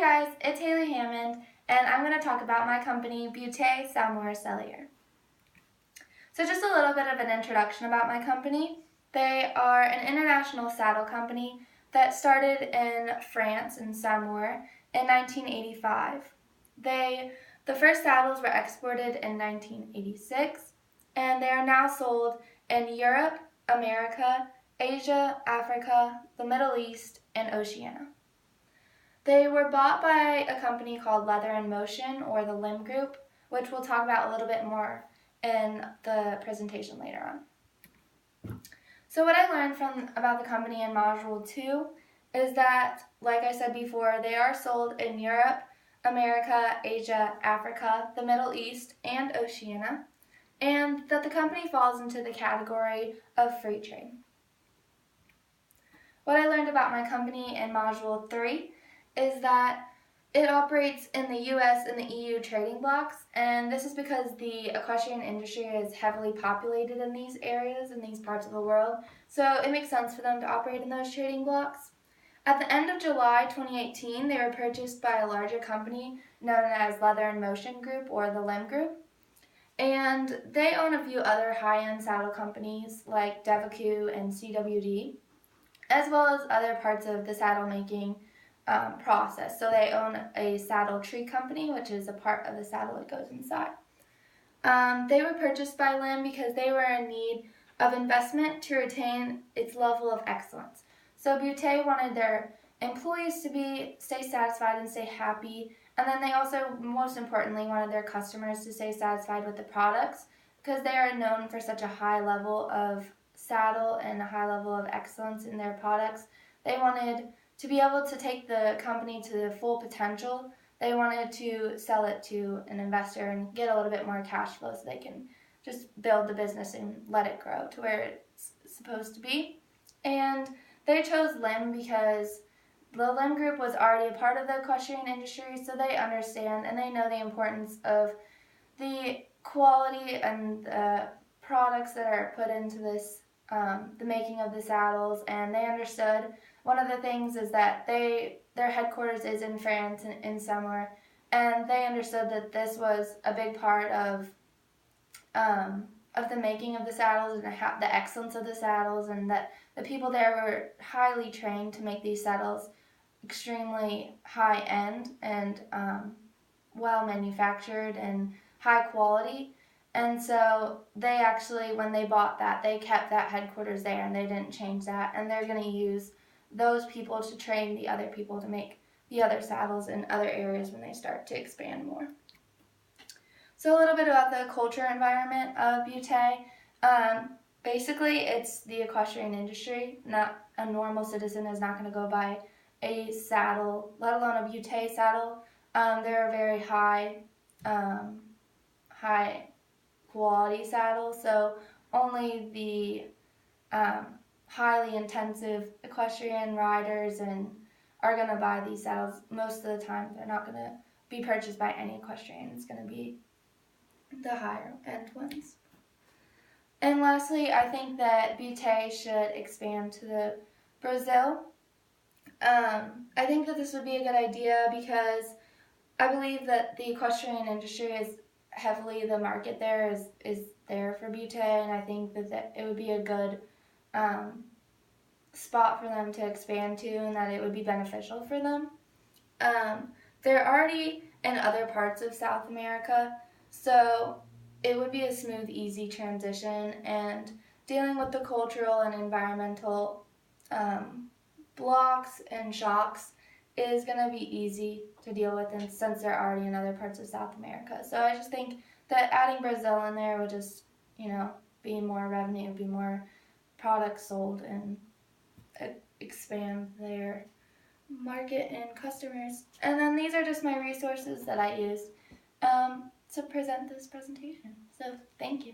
guys, it's Haley Hammond, and I'm going to talk about my company, Beauté Saumur Cellier. So just a little bit of an introduction about my company. They are an international saddle company that started in France, in Saumur, in 1985. The first saddles were exported in 1986, and they are now sold in Europe, America, Asia, Africa, the Middle East, and Oceania. They were bought by a company called Leather in Motion, or the Limb Group, which we'll talk about a little bit more in the presentation later on. So what I learned about the company in Module 2 is that, like I said before, they are sold in Europe, America, Asia, Africa, the Middle East, and Oceania, and that the company falls into the category of free trade. What I learned about my company in Module 3 is that it operates in the US and the EU trading blocks, and this is because the equestrian industry is heavily populated in these areas, in these parts of the world, so it makes sense for them to operate in those trading blocks. At the end of July 2018, they were purchased by a larger company known as Leather in Motion Group, or the Limb Group, and they own a few other high-end saddle companies like Devoucoux and CWD, as well as other parts of the saddle making process. So they own a saddle tree company, which is a part of the saddle that goes inside. They were purchased by Limb because they were in need of investment to retain its level of excellence. So Beauté wanted their employees to stay satisfied and stay happy, and then they also, most importantly, wanted their customers to stay satisfied with the products because they are known for such a high level of saddle and a high level of excellence in their products. They wanted to be able to take the company to the full potential. They wanted to sell it to an investor and get a little bit more cash flow so they can just build the business and let it grow to where it's supposed to be. And they chose Limb because the Limb Group was already a part of the equestrian industry, so they understand and they know the importance of the quality and the products that are put into this, the making of the saddles, and they understood. One of the things is that their headquarters is in France, in Saumur, and they understood that this was a big part of the making of the saddles and the excellence of the saddles, and that the people there were highly trained to make these saddles extremely high-end and well manufactured and high quality. And so they actually, when they bought that, they kept that headquarters there and they didn't change that, and they're going to use those people to train the other people to make the other saddles in other areas when they start to expand more. So a little bit about the culture environment of Beauté. Basically, it's the equestrian industry. Not a normal citizen is not going to go buy a saddle, let alone a Beauté saddle. They're a very high quality saddle, so only the highly intensive equestrian riders are going to buy these saddles. Most of the time, they're not going to be purchased by any equestrian. It's going to be the higher end ones. And lastly, I think that Beauté should expand to Brazil. I think that this would be a good idea because I believe that the equestrian industry is heavily, the market there is there for Beauté, and I think that it would be a good spot for them to expand to, and that it would be beneficial for them. They're already in other parts of South America, so it would be a smooth, easy transition, and dealing with the cultural and environmental blocks and shocks is going to be easy to deal with, and since they're already in other parts of South America. So I just think that adding Brazil in there would just, be more revenue, be more products sold, and expand their market and customers. And then these are just my resources that I used to present this presentation. So thank you.